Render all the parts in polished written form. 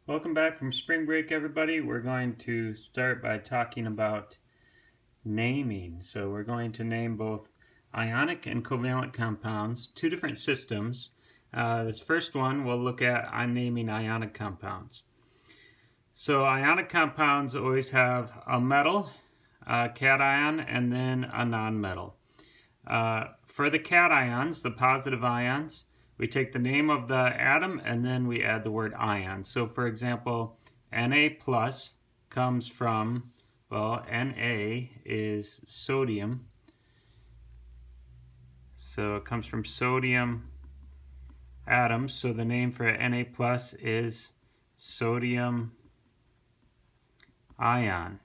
Welcome back from spring break, everybody. We're going to start by talking about naming. So we're going to name both ionic and covalent compounds, two different systems. This first one we'll look at, I'm naming ionic compounds. So ionic compounds always have a metal, a cation, and then a nonmetal. For the cations, the positive ions, we take the name of the atom and then we add the word ion. So for example, Na plus comes from, well, Na is sodium. So it comes from sodium atoms. So the name for Na plus is sodium ion.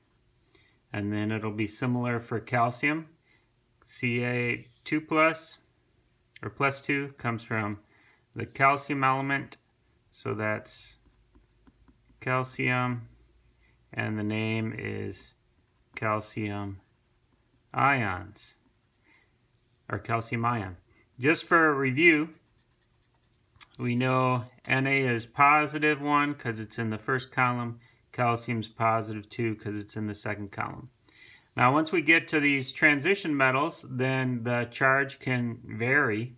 And then it'll be similar for calcium. Ca2 plus or plus 2 comes from the calcium element, so that's calcium, and the name is calcium ions, or calcium ion. Just for a review, we know Na is positive 1 because it's in the first column, calcium's positive 2 because it's in the second column. Now once we get to these transition metals, then the charge can vary.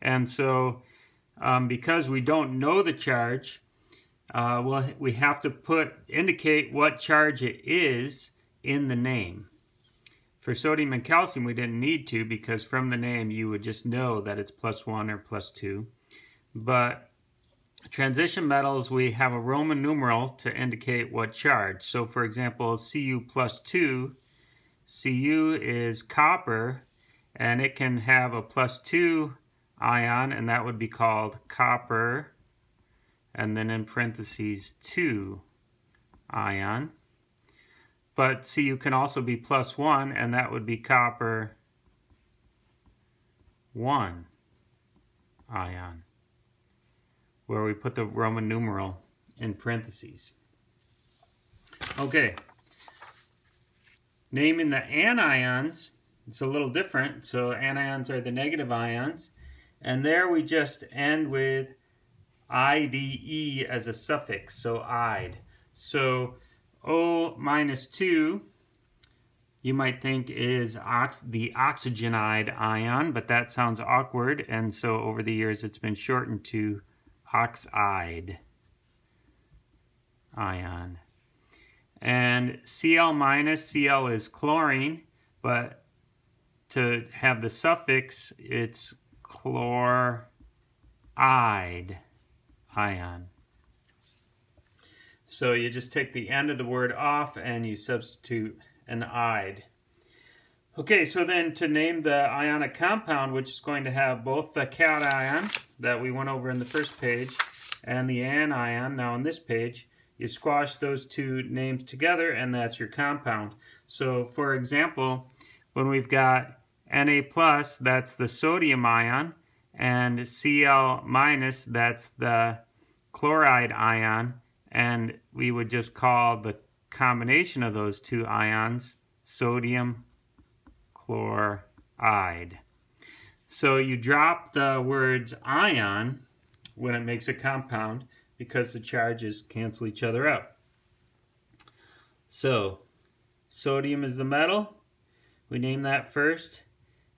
And so because we don't know the charge, we have to indicate what charge it is in the name. For sodium and calcium we didn't need to, because from the name you would just know that it's +1 or +2. But transition metals, we have a Roman numeral to indicate what charge. So for example, Cu+2, Cu is copper, and it can have a +2 ion, and that would be called copper, and then in parentheses 2 ion. But Cu can also be +1, and that would be copper 1 ion, where we put the Roman numeral in parentheses. Okay. Naming the anions, it's a little different. So anions are the negative ions, and there we just end with IDE as a suffix, so ide. So O-2 you might think is the oxygenide ion, but that sounds awkward, and so over the years it's been shortened to oxide ion. And Cl-, Cl is chlorine, but to have the suffix, it's chloride ion. So you just take the end of the word off and you substitute an ide. Okay, so then to name the ionic compound, which is going to have both the cation that we went over in the first page and the anion now on this page, you squash those two names together and that's your compound. So for example, when we've got Na plus, that's the sodium ion, and Cl minus, that's the chloride ion, and we would just call the combination of those two ions sodium chloride. So you drop the words ion when it makes a compound, because the charges cancel each other out. So sodium is the metal, we name that first,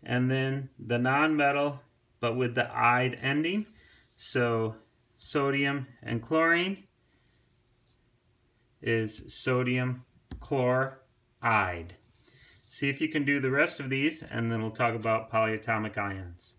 and then the non-metal but with the ide ending. So sodium and chlorine is sodium chloride. See if you can do the rest of these, and then we'll talk about polyatomic ions.